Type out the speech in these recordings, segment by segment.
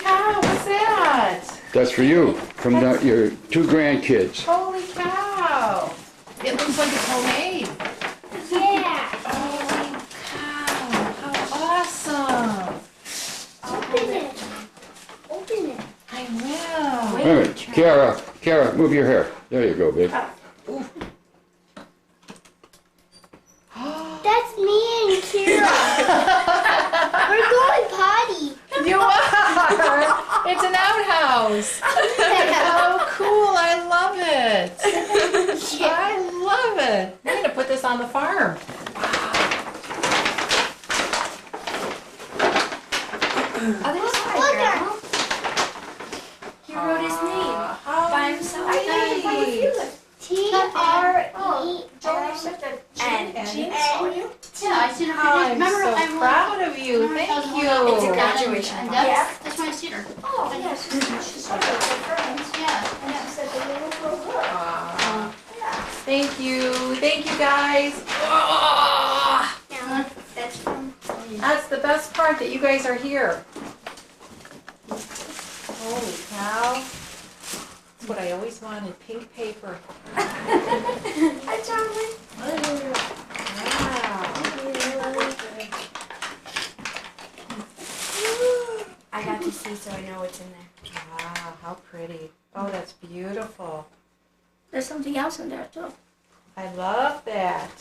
cow, what's that? That's for you, from your 2 grandkids. Holy cow. It looks like it's homemade. Yeah. Holy cow, how awesome. Open it. Open it. I will. Wait a minute, Kara, move your hair. There you go, babe. That's me and Kira. We're going potty. You are. It's an outhouse. Oh, cool. I love it. I love it. I'm going to put this on the farm. Other side, Look Grandma. at He wrote his name How by himself. nice. T-R-E-N-G. Yeah, I see her. I'm Remember, so I'm proud of you. It's Thank a you. graduation. And that's my cedar. Oh, yes. She's so good. Yeah. And she said the little girl look. Aw. Yeah. Thank you. Thank you, guys. Now, that's from That's the best part, that you guys are here. Holy cow. That's what I always wanted, pink paper. Hi, Charlie. Wow. I got to see, so I know what's in there. Wow, how pretty. Oh, that's beautiful. There's something else in there too. I love that.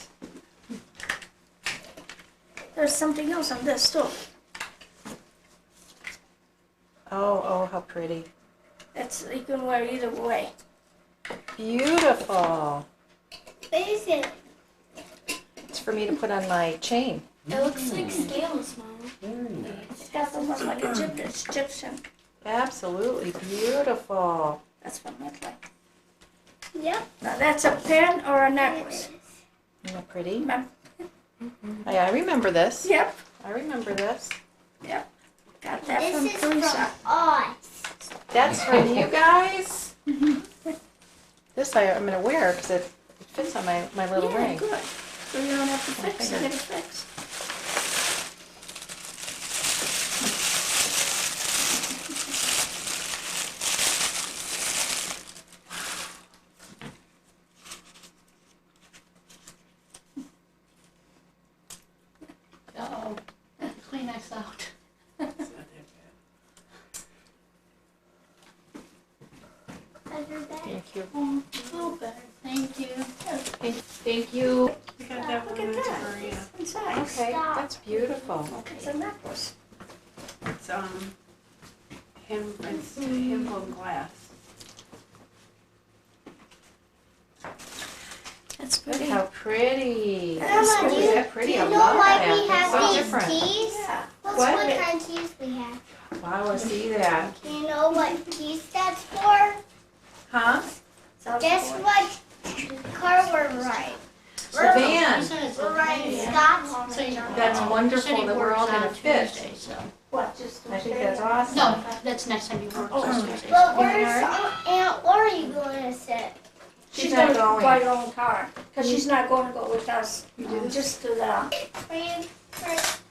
There's something else on this too. Oh, how pretty. It's you can wear either way. Beautiful. What is it? It's for me to put on my chain. It looks like scales, Mom. It's got almost like a Egyptian. Absolutely beautiful. That's what it looks like. Yep. Now that's a pin or a necklace. Isn't that pretty? Remember? I remember this. Yep. I remember this. Yep. Got that from This is from Teresa. us. That's from you guys? This I'm going to wear because it fits on my little Yeah, ring. good. So you don't have to fix it. figured. Get it fixed. Uh-oh. Kleenex out. Under that. Thank you. Oh, feel better. Thank you. Thank you. Look at that. Inside. Okay, that's beautiful. It's a necklace. It's hand-blown glass. That's Look pretty. how pretty. Grandma, do Is you, that pretty? do I you know love why that. we That's so have different. these keys? Yeah. What's What? what kind of keys we have? Wow, I see that. Do you know what key stands for? Huh? Sounds Guess good. what car we're riding? The van. We're riding Scott's. So you know, That's wonderful City that we're all works gonna on fit. Tuesday, so. What? Just I think that's awesome. No, that's next time you work on Tuesday. But where's Aunt Lori going to sit? She's not gonna going. buy her own car because she's not going to go with us. Just to the.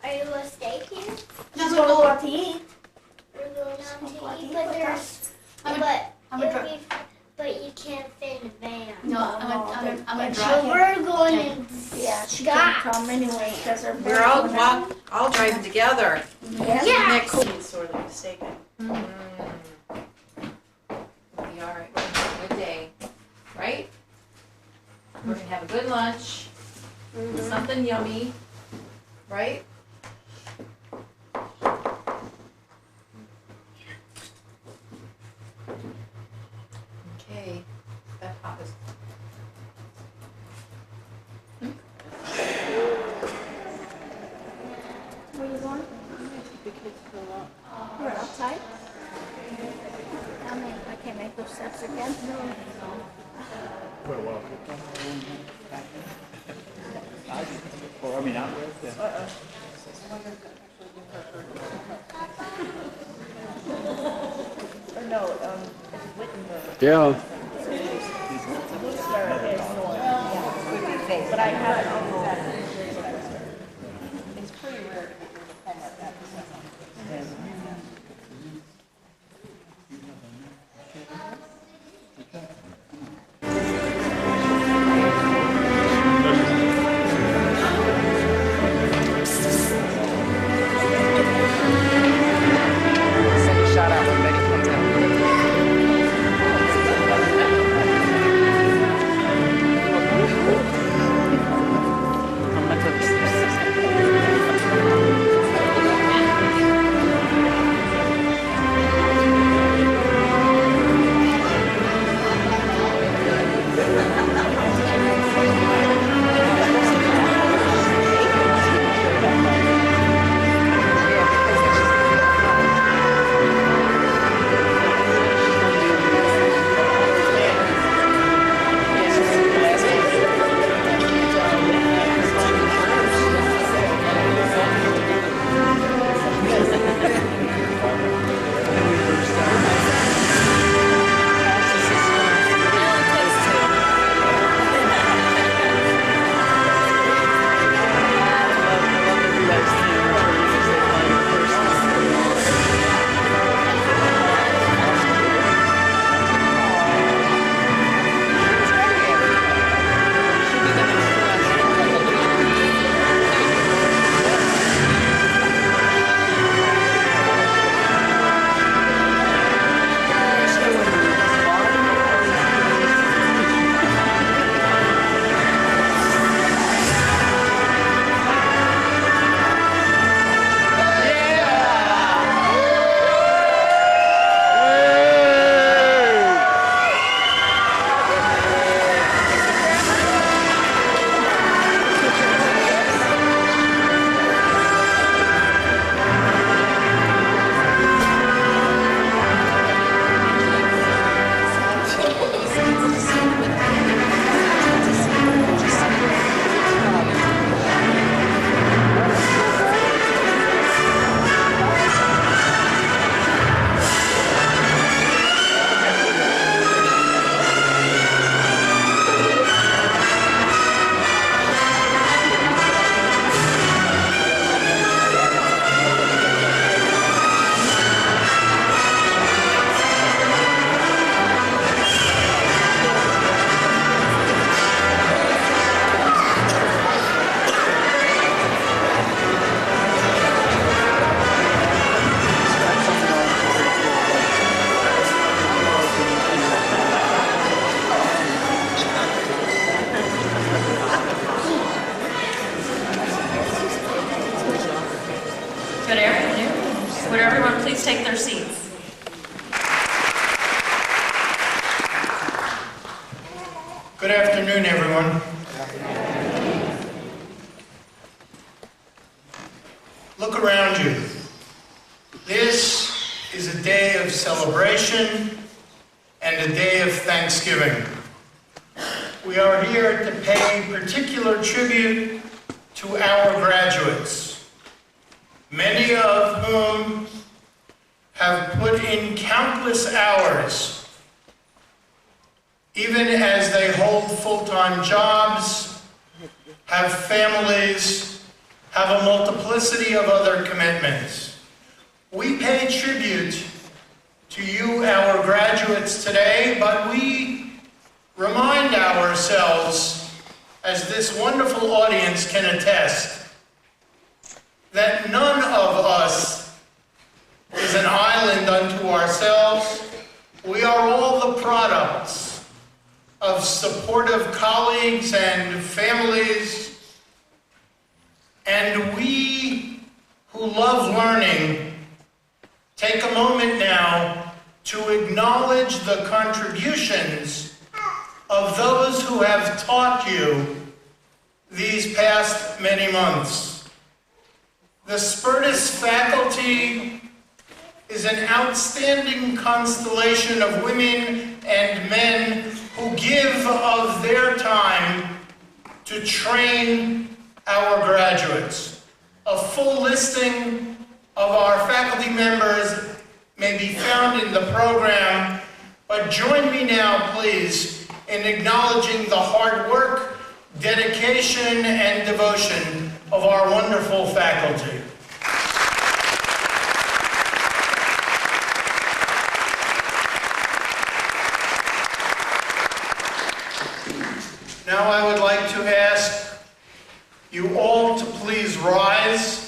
Are you a steak here? She's gonna go out to eat. We're going out to eat, But but there's, I'm a dri- but you can't fit in the van. No, I'm gonna So drive him. we're going in Yeah, she can't Scott. come anyway because her. We're all driving together. Yeah. Yeah. Isn't that cool? He's sorely mistaken. We'll be all right. We're gonna have a good day, right? We're gonna have a good lunch, something yummy, right? Okay, that hot is. Where you going? We're outside. I can't make those steps again. Or, I mean, out there. Yeah. Or no, Wittenberg. Yeah. But I have it on the Saturday. It's pretty rare to get rid of Hallmark episodes. take their seats. Good afternoon, everyone. Look around you. This is a day of celebration and a day of Thanksgiving. We are here to pay particular tribute to our graduates, many of whom have put in countless hours, even as they hold full-time jobs, have families, have a multiplicity of other commitments. We pay tribute to you, our graduates, today, but we remind ourselves, as this wonderful audience can attest, that none of us is an island unto ourselves. We are all the products of supportive colleagues and families, and we who love learning take a moment now to acknowledge the contributions of those who have taught you these past many months. The Spertus faculty is an outstanding constellation of women and men who give of their time to train our graduates. A full listing of our faculty members may be found in the program, but join me now, please, in acknowledging the hard work, dedication, and devotion of our wonderful faculty. Now I would like to ask you all to please rise.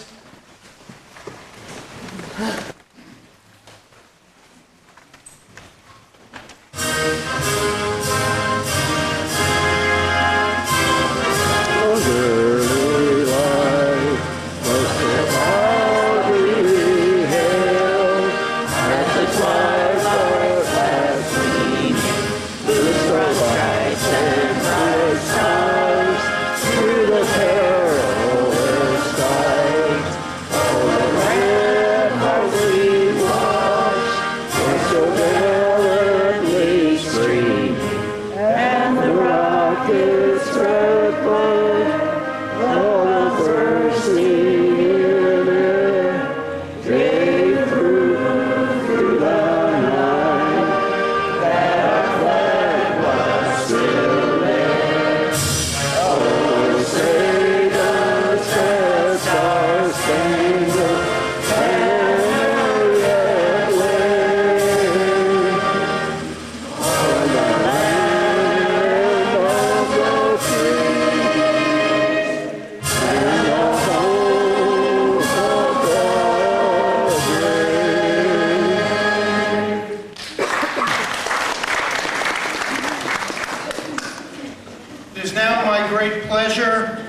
It is now my great pleasure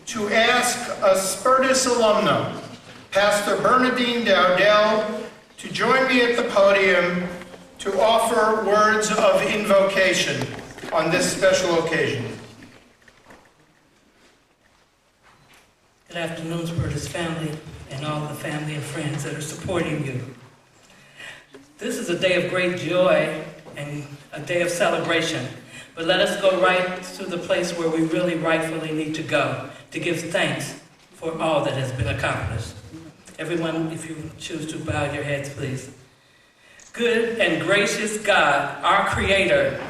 to ask a Spertus alumna, Pastor Bernadine Dowdell, to join me at the podium to offer words of invocation on this special occasion. Good afternoon, Spertus family, and all of the family and friends that are supporting you. This is a day of great joy and a day of celebration, but let us go right to the place where we really rightfully need to go to give thanks for all that has been accomplished. Everyone, if you choose to bow your heads, please. Good and gracious God, our Creator,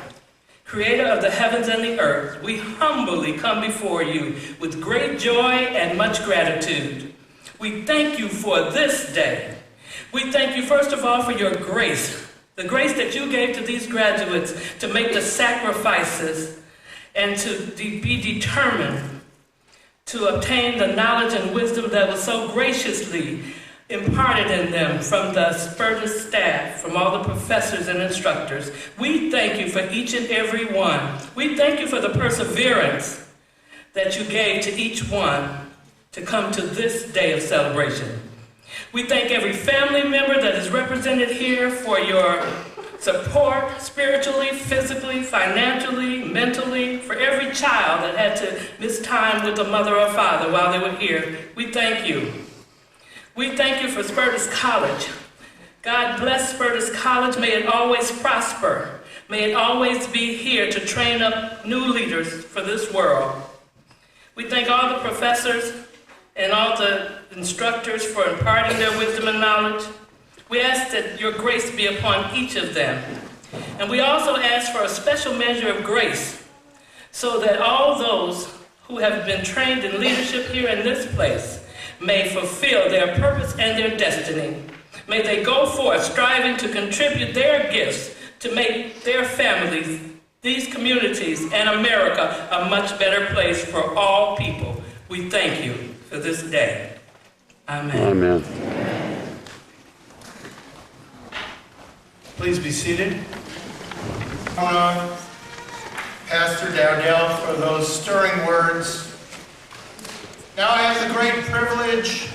Creator of the heavens and the earth, we humbly come before you with great joy and much gratitude. We thank you for this day. We thank you, first of all, for your grace, the grace that you gave to these graduates to make the sacrifices and to be determined to obtain the knowledge and wisdom that was so graciously imparted in them from the Spertus staff, from all the professors and instructors. We thank you for each and every one. We thank you for the perseverance that you gave to each one to come to this day of celebration. We thank every family member that is represented here for your support spiritually, physically, financially, mentally, for every child that had to miss time with a mother or father while they were here. We thank you. We thank you for Spertus College. God bless Spertus College. May it always prosper. May it always be here to train up new leaders for this world. We thank all the professors and all the instructors for imparting their wisdom and knowledge. We ask that your grace be upon each of them. And we also ask for a special measure of grace so that all those who have been trained in leadership here in this place may fulfill their purpose and their destiny. May they go forth striving to contribute their gifts to make their families, these communities, and America a much better place for all people. We thank you for this day. Amen. Amen. Please be seated. Pastor Dowdell for those stirring words. Now I have the great privilege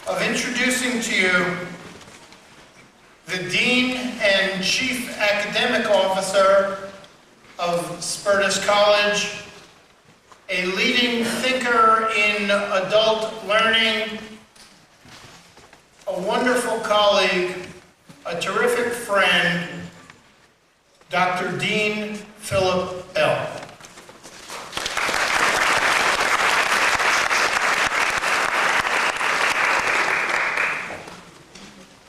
of introducing to you the Dean and Chief Academic Officer of Spertus College, a leading thinker in adult learning, a wonderful colleague, a terrific friend, Dr. Dean Philip Bell.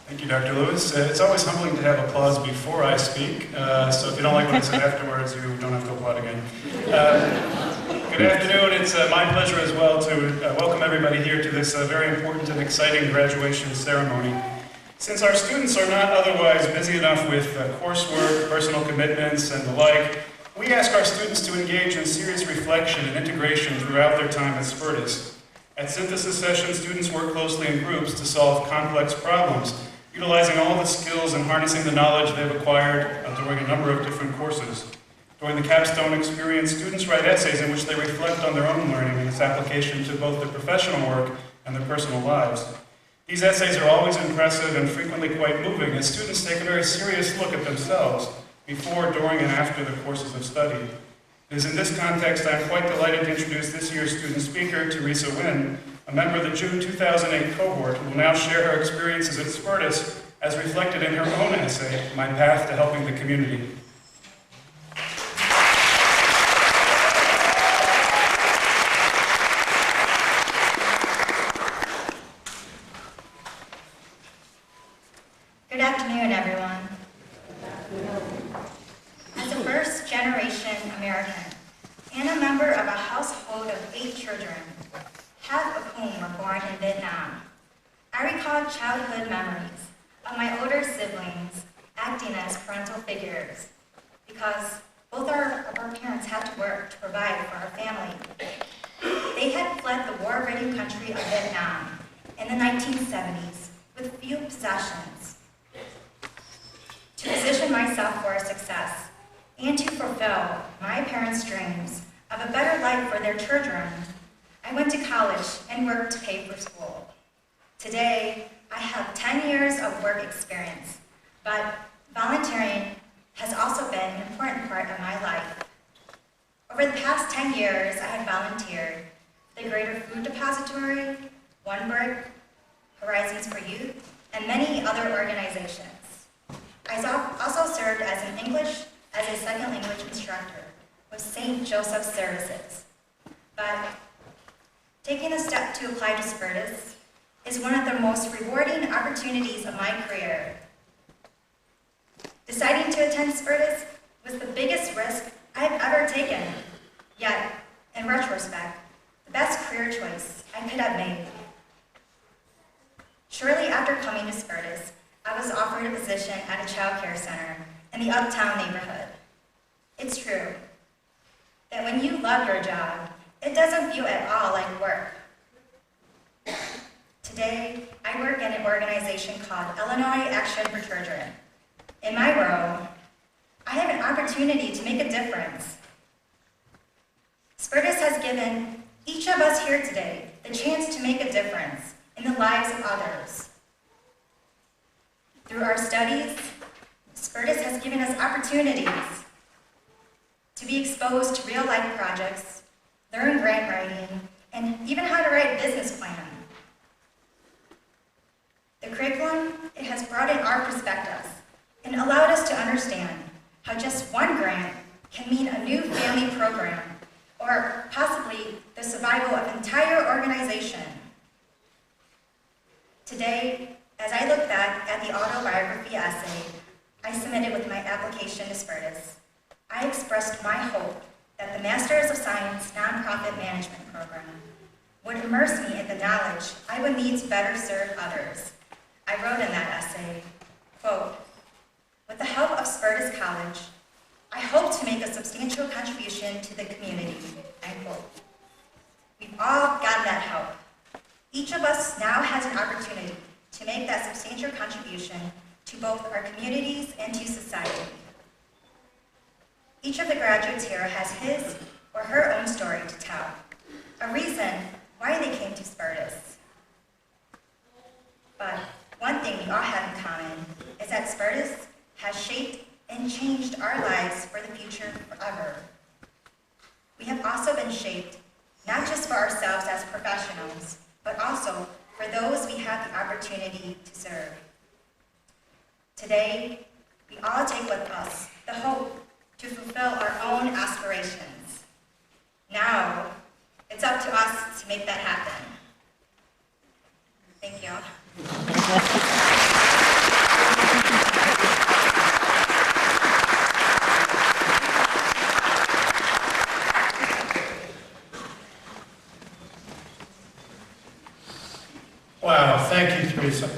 Thank you, Dr. Lewis. It's always humbling to have applause before I speak, so if you don't like what I said afterwards, you don't have to applaud again. Good afternoon. It's my pleasure as well to welcome everybody here to this very important and exciting graduation ceremony. Since our students are not otherwise busy enough with coursework, personal commitments, and the like, we ask our students to engage in serious reflection and integration throughout their time at Spertus. At synthesis sessions, students work closely in groups to solve complex problems, utilizing all the skills and harnessing the knowledge they've acquired during a number of different courses. During the capstone experience, students write essays in which they reflect on their own learning and its application to both their professional work and their personal lives. These essays are always impressive and frequently quite moving as students take a very serious look at themselves before, during, and after the courses of study. It is in this context I'm quite delighted to introduce this year's student speaker, Teresa Wynn, a member of the June 2008 cohort who will now share her experiences at Spertus as reflected in her own essay, My Path to Helping the Community. Good afternoon, everyone. As a first-generation American and a member of a household of 8 children, half of whom were born in Vietnam, I recall childhood memories of my older siblings acting as parental figures because both of our parents had to work to provide for our family. They had fled the war-ridden country of Vietnam in the 1970s with few possessions. To position myself for success and to fulfill my parents' dreams of a better life for their children, I went to college and worked to pay for school. Today, I have 10 years of work experience, but volunteering has also been an important part of my life. Over the past 10 years, I have volunteered for the Greater Food Depository, One Bird, Horizons for Youth, and many other organizations. I also served as an English as a second language instructor with St. Joseph's Services. But taking the step to apply to Spertus is one of the most rewarding opportunities of my career. Deciding to attend Spertus was the biggest risk I've ever taken, yet, in retrospect, the best career choice I could have made. Shortly after coming to Spertus, I was offered a position at a child care center in the Uptown neighborhood. It's true that when you love your job, it doesn't feel at all like work. Today, I work in an organization called Illinois Action for Children. In my role, I have an opportunity to make a difference. Spertus has given each of us here today the chance to make a difference in the lives of others. Through our studies, Spertus has given us opportunities to be exposed to real-life projects, learn grant writing, and even how to write a business plan. The curriculum, it has broadened our perspectives and allowed us to understand how just one grant can mean a new family program or possibly the survival of an entire organization. Today, as I look back at the autobiography essay I submitted with my application to Spertus, I expressed my hope that the Masters of Science Nonprofit Management Program would immerse me in the knowledge I would need to better serve others. I wrote in that essay, quote, "With the help of Spertus College, I hope to make a substantial contribution to the community," end quote. We've all gotten that help. Each of us now has an opportunity to make that substantial contribution to both our communities and to society. Each of the graduates here has his or her own story to tell, a reason why they came to Spertus. But one thing we all have in common is that Spertus has shaped and changed our lives for the future forever. We have also been shaped, not just for ourselves as professionals, but also for those we have the opportunity to serve. Today, we all take with us the hope to fulfill our own aspirations. Now, it's up to us to make that happen. Thank you. Wow, thank you, Teresa.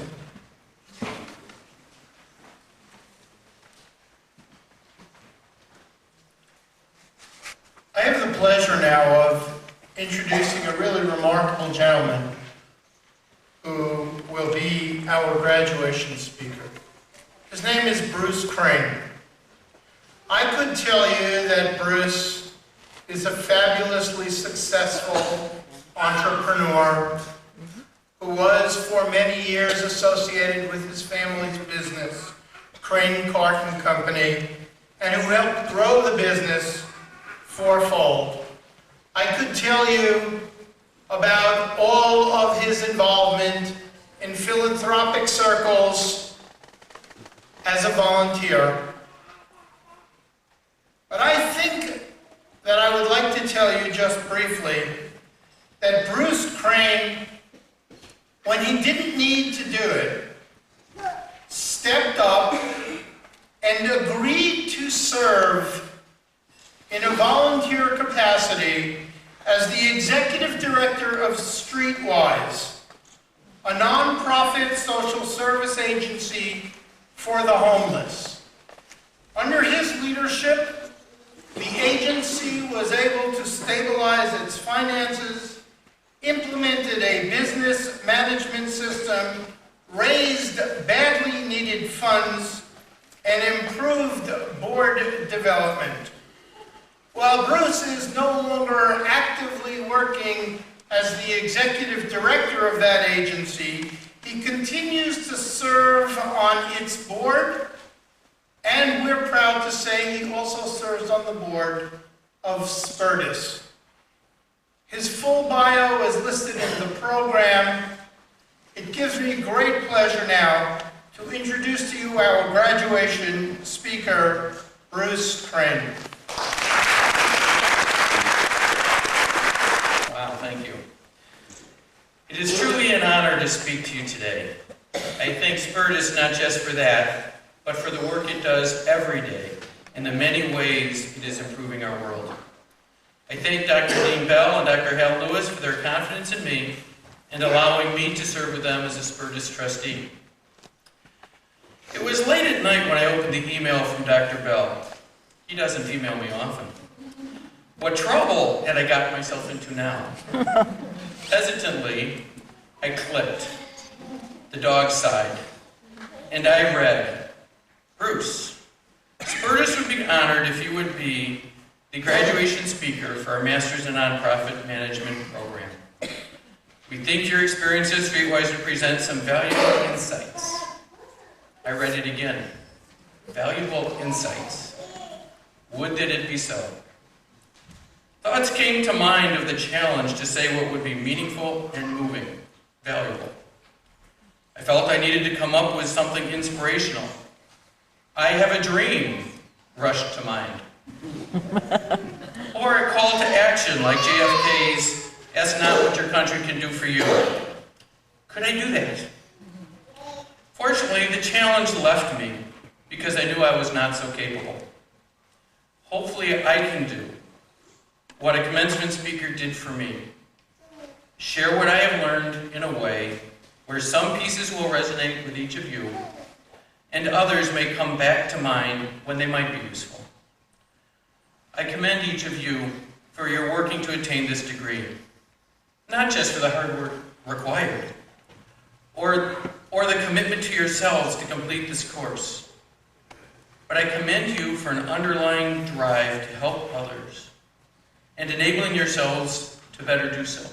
I have the pleasure now of introducing a really remarkable gentleman who will be our graduation speaker. His name is Bruce Crane. I could tell you that Bruce is a fabulously successful entrepreneur who was for many years associated with his family's business, Crane Carton Company, and who helped grow the business fourfold. I could tell you about all of his involvement in philanthropic circles as a volunteer. But I think that I would like to tell you just briefly that Bruce Crane, when he didn't need to do it, stepped up and agreed to serve in a volunteer capacity as the executive director of Streetwise, a nonprofit social service agency for the homeless. Under his leadership, the agency was able to stabilize its finances, implemented a business management system, raised badly needed funds, and improved board development. While Bruce is no longer actively working as the executive director of that agency, he continues to serve on its board, and we're proud to say he also serves on the board of Spertus. His full bio is listed in the program. It gives me great pleasure now to introduce to you our graduation speaker, Bruce Crane. Wow, thank you. It is truly an honor to speak to you today. I thank Spertus not just for that, but for the work it does every day and the many ways it is improving our world. I thank Dr. Dean Bell and Dr. Hal Lewis for their confidence in me and allowing me to serve with them as a Spertus trustee. It was late at night when I opened the email from Dr. Bell. He doesn't email me often. What trouble had I gotten myself into now? Hesitantly, I clicked. The dog sighed. And I read, "Bruce, Spertus would be honored if you would be the graduation speaker for our Masters in Nonprofit Management program. We think your experience at Streetwise would present some valuable insights." I read it again. Valuable insights. Would that it be so. Thoughts came to mind of the challenge to say what would be meaningful and moving, valuable. I felt I needed to come up with something inspirational. I have a dream rushed to mind. Or a call to action like JFK's, ask not what your country can do for you. Could I do that? Fortunately, the challenge left me because I knew I was not so capable. Hopefully I can do what a commencement speaker did for me. Share what I have learned in a way where some pieces will resonate with each of you and others may come back to mind when they might be useful. I commend each of you for your working to attain this degree, not just for the hard work required, or the commitment to yourselves to complete this course, but I commend you for an underlying drive to help others and enabling yourselves to better do so.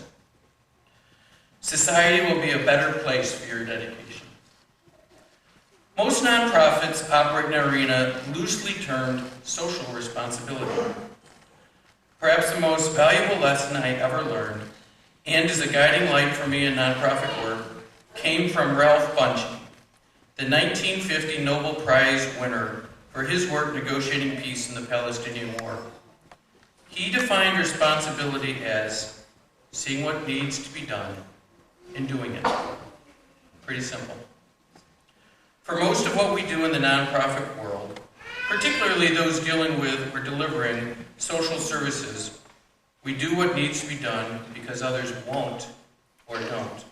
Society will be a better place for your dedication. Most nonprofits operate in an arena loosely termed social responsibility. Perhaps the most valuable lesson I ever learned, and is a guiding light for me in nonprofit work, came from Ralph Bunche, the 1950 Nobel Prize winner for his work negotiating peace in the Palestinian War. He defined responsibility as seeing what needs to be done and doing it. Pretty simple. For most of what we do in the nonprofit world, particularly those dealing with or delivering social services, we do what needs to be done because others won't or don't.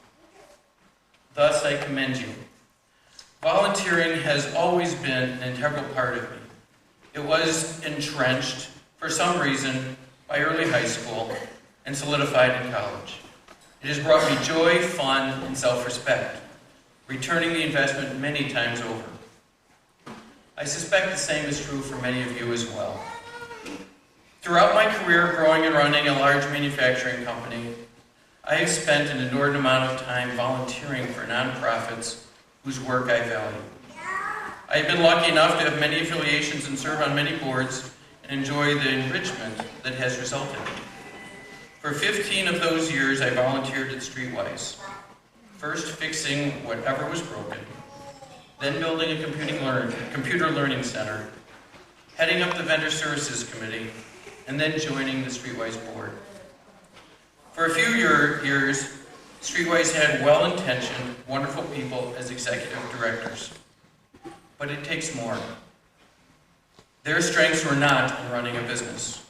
Thus, I commend you. Volunteering has always been an integral part of me. It was entrenched, for some reason, by early high school and solidified in college. It has brought me joy, fun, and self-respect, returning the investment many times over. I suspect the same is true for many of you as well. Throughout my career growing and running a large manufacturing company, I have spent an inordinate amount of time volunteering for nonprofits whose work I value. I have been lucky enough to have many affiliations and serve on many boards and enjoy the enrichment that has resulted. For 15 of those years, I volunteered at Streetwise, first fixing whatever was broken, then building a computer learning center, heading up the vendor services committee, and then joining the Streetwise board. For a few years, Streetwise had well-intentioned, wonderful people as executive directors. But it takes more. Their strengths were not in running a business.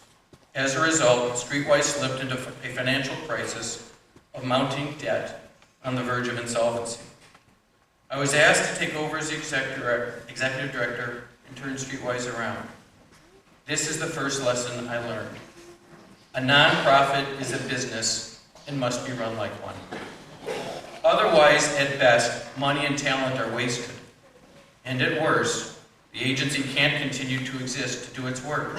As a result, Streetwise slipped into a financial crisis of mounting debt on the verge of insolvency. I was asked to take over as executive director and turn Streetwise around. This is the first lesson I learned. A nonprofit is a business and must be run like one. Otherwise, at best, money and talent are wasted. And at worst, the agency can't continue to exist to do its work.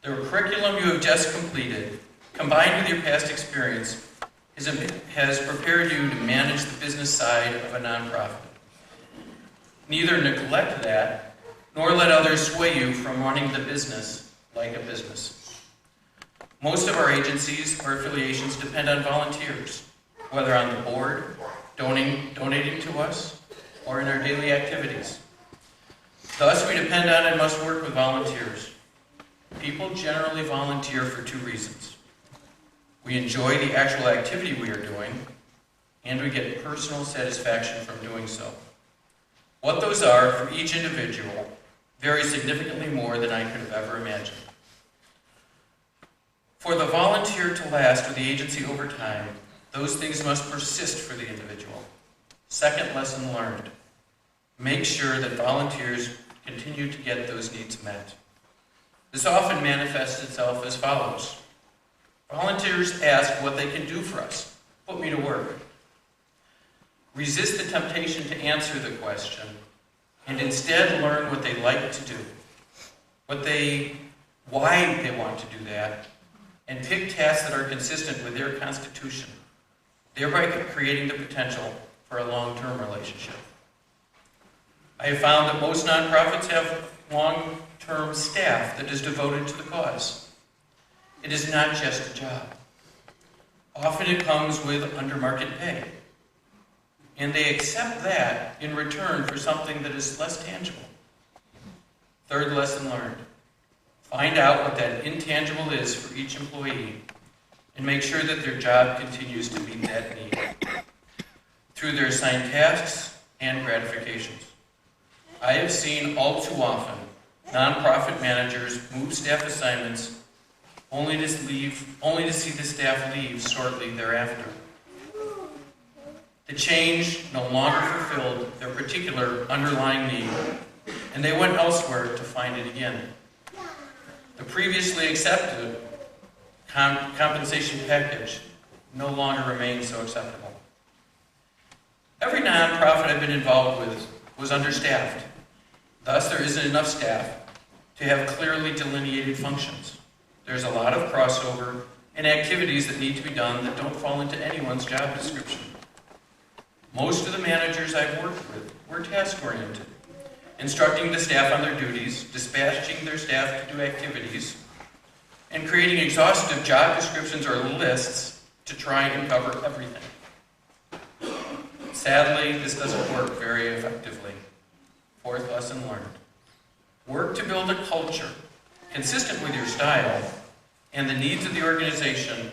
The curriculum you have just completed, combined with your past experience, has prepared you to manage the business side of a nonprofit. Neither neglect that, nor let others sway you from running the business like a business. Most of our agencies or affiliations depend on volunteers, whether on the board, donating to us, or in our daily activities. Thus, we depend on and must work with volunteers. People generally volunteer for two reasons. We enjoy the actual activity we are doing, and we get personal satisfaction from doing so. What those are for each individual vary significantly more than I could have ever imagined. For the volunteer to last with the agency over time, those things must persist for the individual. Second lesson learned. Make sure that volunteers continue to get those needs met. This often manifests itself as follows. Volunteers ask what they can do for us. Put me to work. Resist the temptation to answer the question and instead learn what they like to do, why they want to do that, and pick tasks that are consistent with their constitution, thereby creating the potential for a long-term relationship. I have found that most nonprofits have long-term staff that is devoted to the cause. It is not just a job. Often it comes with under-market pay. And they accept that in return for something that is less tangible. Third lesson learned. Find out what that intangible is for each employee and make sure that their job continues to meet that need through their assigned tasks and gratifications. I have seen all too often nonprofit managers move staff assignments only to see the staff leave shortly thereafter. The change no longer fulfilled their particular underlying need, and they went elsewhere to find it again. The previously accepted compensation package no longer remains so acceptable. Every nonprofit I've been involved with was understaffed. Thus, there isn't enough staff to have clearly delineated functions. There's a lot of crossover and activities that need to be done that don't fall into anyone's job description. Most of the managers I've worked with were task-oriented, instructing the staff on their duties, dispatching their staff to do activities, and creating exhaustive job descriptions or lists to try and cover everything. Sadly, this doesn't work very effectively. Fourth lesson learned. Work to build a culture consistent with your style and the needs of the organization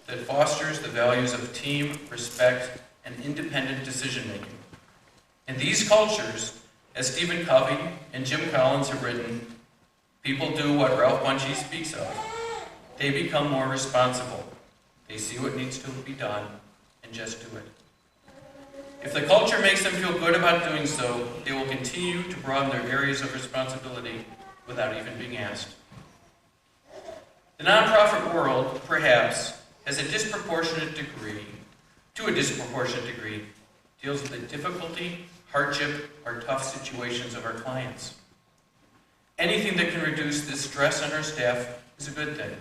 that fosters the values of team, respect, and independent decision-making. In these cultures, as Stephen Covey and Jim Collins have written, people do what Ralph Bunchy speaks of. They become more responsible. They see what needs to be done and just do it. If the culture makes them feel good about doing so, they will continue to broaden their areas of responsibility without even being asked. The nonprofit world, perhaps, has a disproportionate degree, deals with the difficulty, hardship, or tough situations of our clients. Anything that can reduce the stress on our staff is a good thing.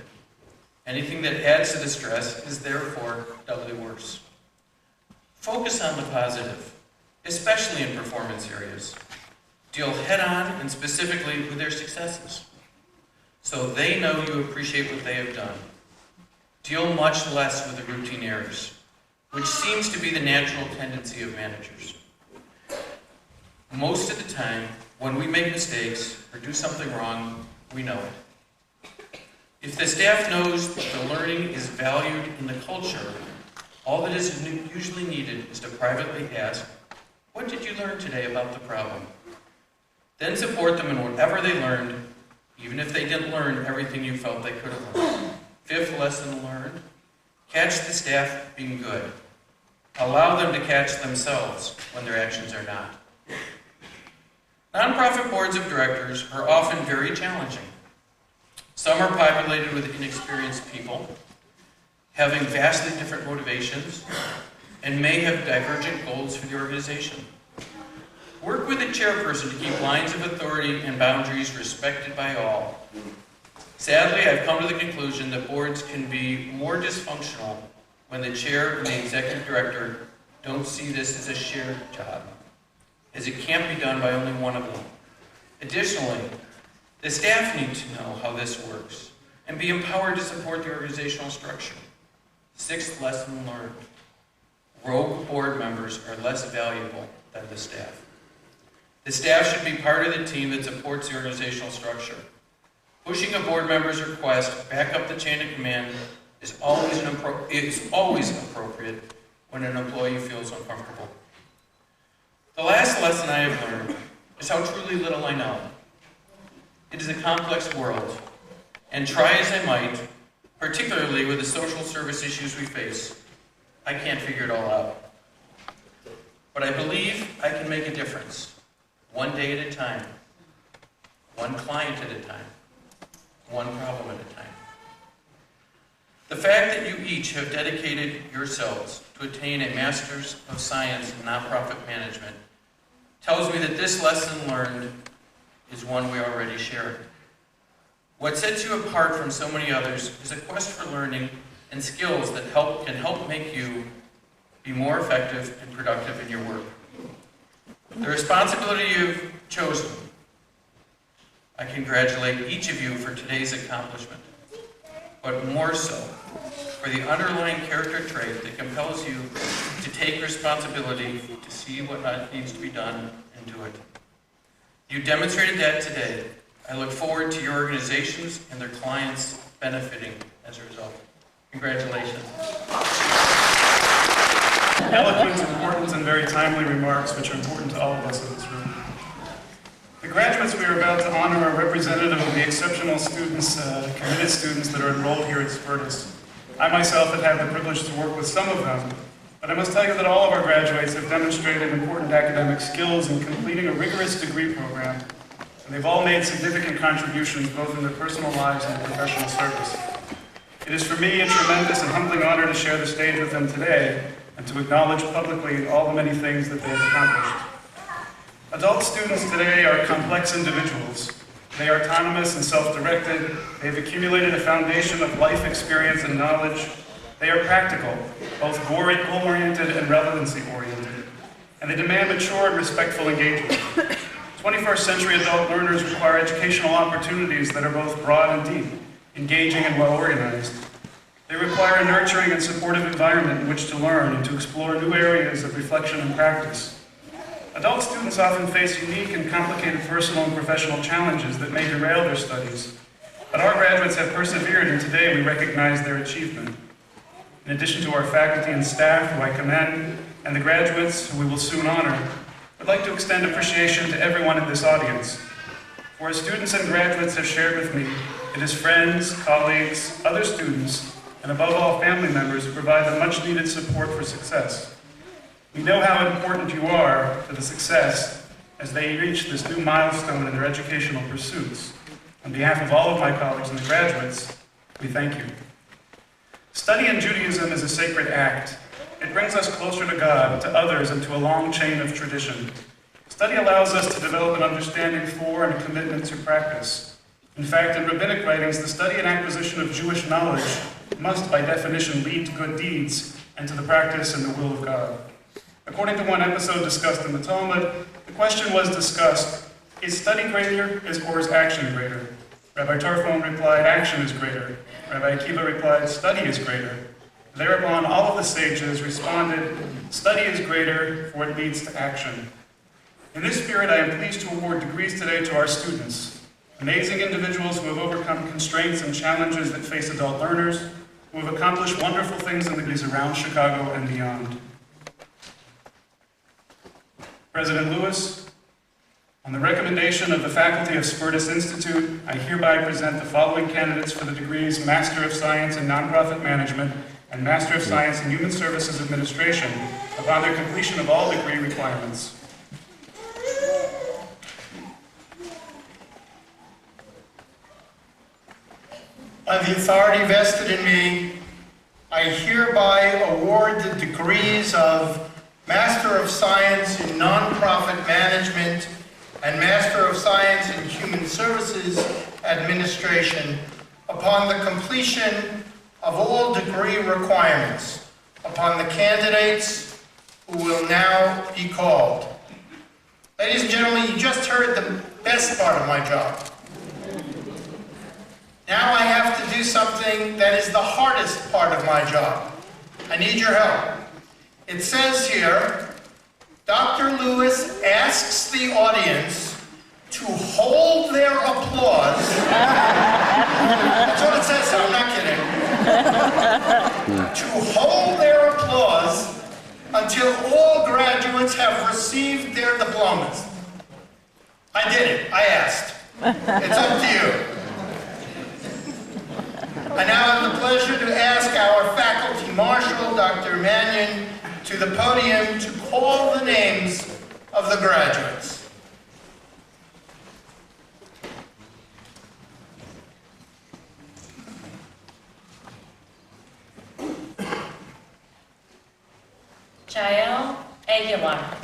Anything that adds to the stress is therefore doubly worse. Focus on the positive, especially in performance areas. Deal head-on and specifically with their successes, so they know you appreciate what they have done. Deal much less with the routine errors, which seems to be the natural tendency of managers. Most of the time, when we make mistakes or do something wrong, we know it. If the staff knows that the learning is valued in the culture, all that is usually needed is to privately ask, "What did you learn today about the problem?" Then support them in whatever they learned, even if they didn't learn everything you felt they could have learned. Fifth lesson learned, catch the staff being good. Allow them to catch themselves when their actions are not. Nonprofit boards of directors are often very challenging. Some are populated with inexperienced people, having vastly different motivations, and may have divergent goals for the organization. Work with the chairperson to keep lines of authority and boundaries respected by all. Sadly, I've come to the conclusion that boards can be more dysfunctional when the chair and the executive director don't see this as a shared job, as it can't be done by only one of them. Additionally, the staff need to know how this works and be empowered to support the organizational structure. Sixth lesson learned. Rogue board members are less valuable than the staff. The staff should be part of the team that supports the organizational structure. Pushing a board member's request back up the chain of command is always appropriate when an employee feels uncomfortable. The last lesson I have learned is how truly little I know. It is a complex world, and try as I might, particularly with the social service issues we face, I can't figure it all out. But I believe I can make a difference, one day at a time, one client at a time, one problem at a time. The fact that you each have dedicated yourselves to attain a Master's of Science in Nonprofit Management tells me that this lesson learned is one we already share. What sets you apart from so many others is a quest for learning and skills that can help make you be more effective and productive in your work. the responsibility you've chosen. I congratulate each of you for today's accomplishment, but more so for the underlying character trait that compels you to take responsibility, to see what needs to be done, and do it. You demonstrated that today. I look forward to your organizations and their clients benefiting as a result. Congratulations. Eloquent, important, and very timely remarks which are important to all of us in this room. The graduates we are about to honor are representative of the exceptional students, committed students that are enrolled here at Spertus. I myself have had the privilege to work with some of them, but I must tell you that all of our graduates have demonstrated important academic skills in completing a rigorous degree program, and they've all made significant contributions both in their personal lives and professional service. It is for me a tremendous and humbling honor to share the stage with them today and to acknowledge publicly all the many things that they have accomplished. Adult students today are complex individuals. They are autonomous and self-directed. They have accumulated a foundation of life experience and knowledge. They are practical, both goal-oriented and relevancy-oriented. And they demand mature and respectful engagement. 21st century adult learners require educational opportunities that are both broad and deep, engaging and well-organized. They require a nurturing and supportive environment in which to learn and to explore new areas of reflection and practice. Adult students often face unique and complicated personal and professional challenges that may derail their studies. But our graduates have persevered, and today we recognize their achievement. In addition to our faculty and staff, who I commend, and the graduates, who we will soon honor, I'd like to extend appreciation to everyone in this audience. For as students and graduates have shared with me, it is friends, colleagues, other students, and above all family members who provide the much-needed support for success. We know how important you are to the success as they reach this new milestone in their educational pursuits. On behalf of all of my colleagues and the graduates, we thank you. Study in Judaism is a sacred act. It brings us closer to God, to others, and to a long chain of tradition. Study allows us to develop an understanding for and a commitment to practice. In fact, in rabbinic writings, the study and acquisition of Jewish knowledge must, by definition, lead to good deeds and to the practice and the will of God. According to one episode discussed in the Talmud, the question was discussed, is study greater or is action greater? Rabbi Tarfon replied, action is greater. Rabbi Akiva replied, study is greater. Thereupon, all of the sages responded, study is greater, for it leads to action. In this spirit, I am pleased to award degrees today to our students, amazing individuals who have overcome constraints and challenges that face adult learners, who have accomplished wonderful things in the communities around Chicago and beyond. President Lewis, on the recommendation of the faculty of Spertus Institute, I hereby present the following candidates for the degrees Master of Science in Nonprofit Management and Master of Science in Human Services Administration upon their completion of all degree requirements. By the authority vested in me, I hereby award the degrees of Master of Science in Nonprofit Management and Master of Science in Human Services Administration upon the completion of all degree requirements, upon the candidates who will now be called. Ladies and gentlemen, you just heard the best part of my job. Now I have to do something that is the hardest part of my job. I need your help. It says here, Dr. Lewis asks the audience to hold their applause. That's what it says, so I'm not kidding. To hold their applause until all graduates have received their diplomas. I did it. I asked. It's up to you. I now have the pleasure to ask our faculty marshal, Dr. Mannion, to the podium to call the names of the graduates. Jael Aguilar.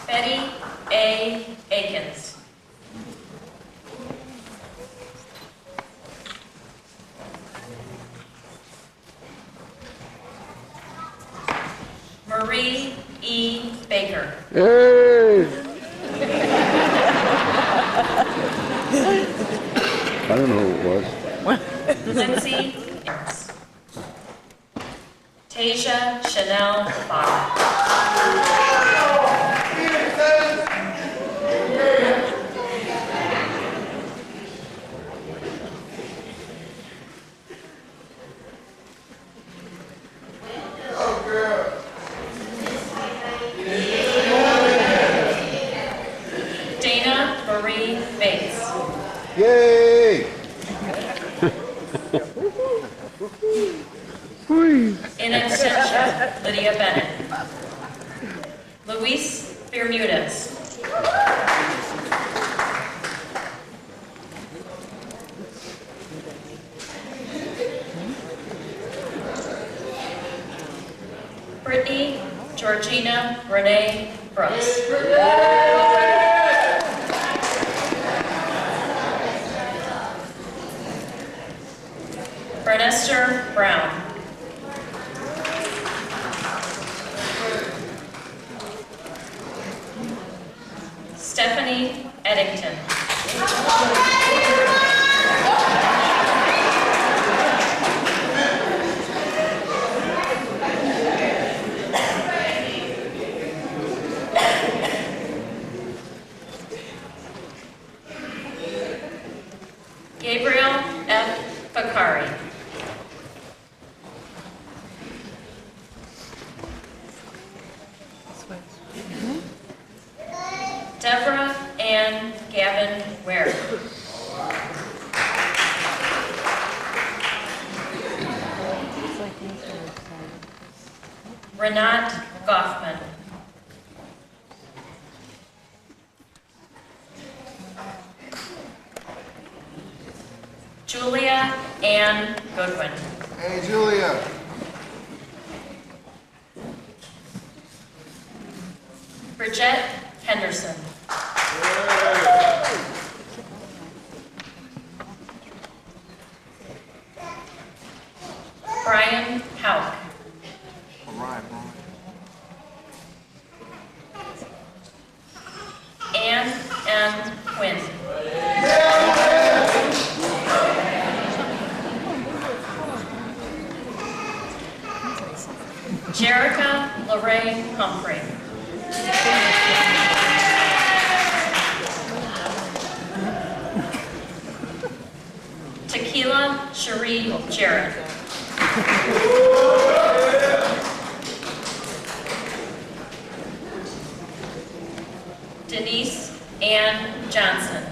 Betty A. Akins. I don't know who it was. Lindsay, Tasia Chanel Bach. Dana Marie Bates. Yay! In absentia, Lydia Bennett. Luis Bermudez. Brittany Georgina Renee Brooks. Bernester Brown. Stephanie Eddington. Gabriel F. Bakari. Deborah Ann Gavin Ware. Renat Goffman. Julia Ann Goodwin. Hey, Julia. Bridget Henderson. Brian Hauk. All right, Brian. Ann M. Quinn. Jerica Lorraine Humphrey. Tequila Cherie Jarrett. Denise Ann Johnson.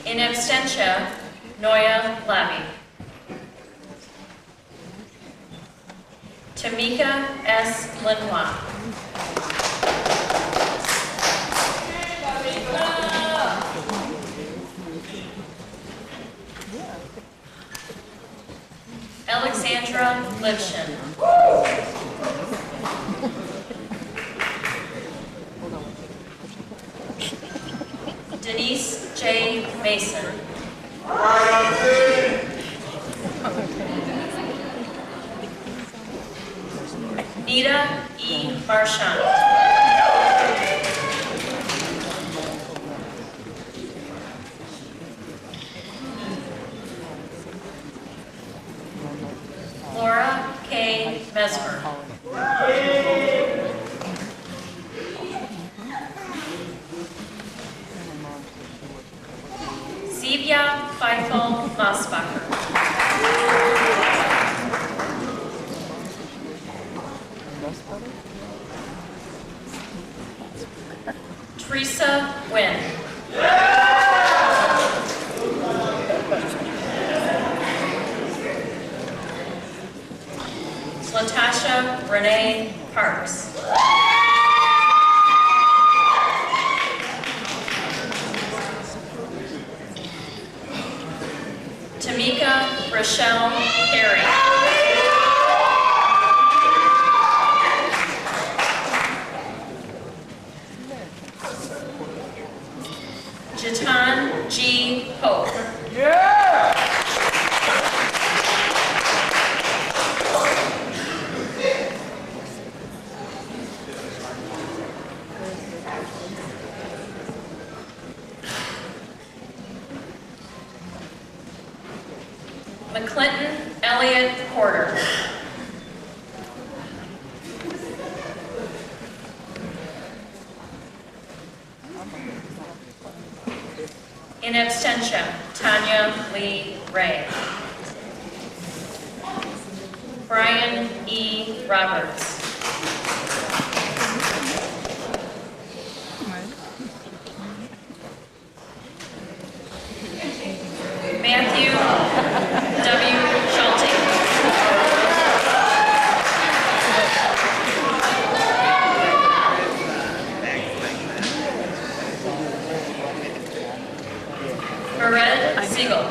In absentia, Noya Labby. Tamika S. Lenoir. Alexandra Lipshin. Denise J. Mason. Nita E. Marchand. Laura K. Mesmer. Zevia Feifel Mosbacher. Teresa Wynn. Latasha Renee Parks. Tamika Rochelle Perry. Jatan G. Pope. Yeah! McClinton Elliott Porter. In abstention, Tanya Lee Ray. Brian E. Roberts. Matthew W. Schulte. Maren Siegel.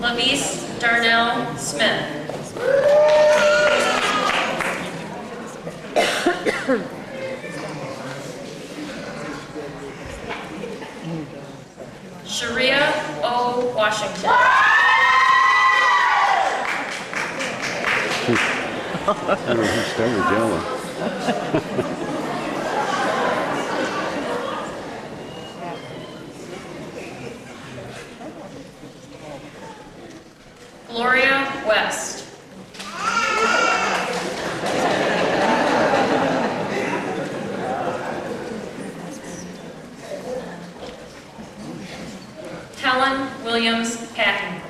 Lavice Darnell Smith. Sharia O. Washington. He started yelling. Gloria West. Helen Williams Patton.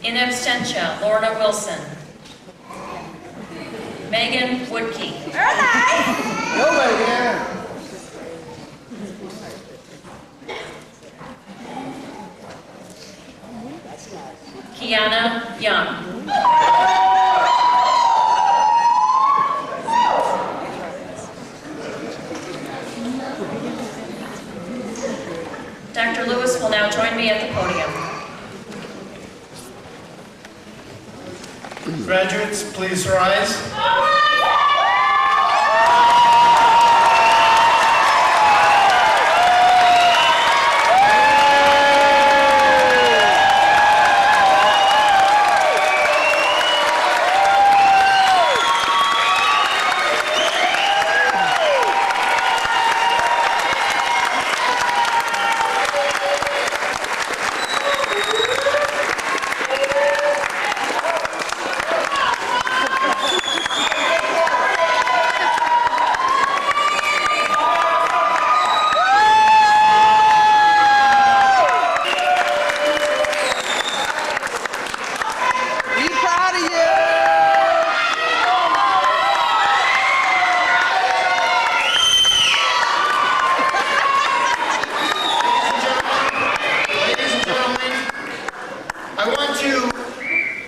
In absentia, Lorna Wilson. Megan Woodkey. Go, Megan. Kiana Young. Dr. Lewis will now join me at the podium. Graduates, please rise.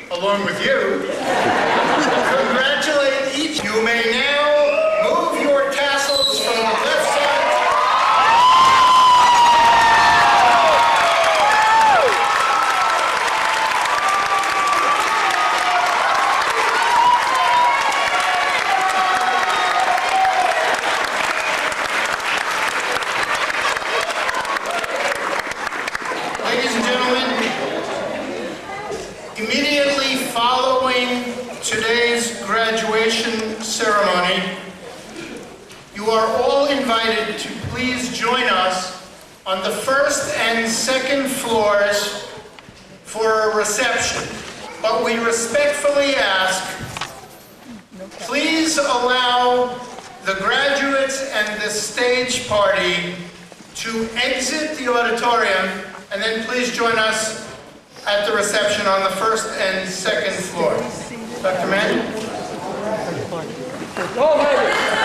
Along with you, congratulate each. You may now move your tassels from the left side. Ladies and gentlemen, immediately following today's graduation ceremony, you are all invited to please join us on the first and second floors for a reception. But we respectfully ask, please allow the graduates and the stage party to exit the auditorium, and then please join us at the reception on the first and second floor. Dr. Mann? Go, baby.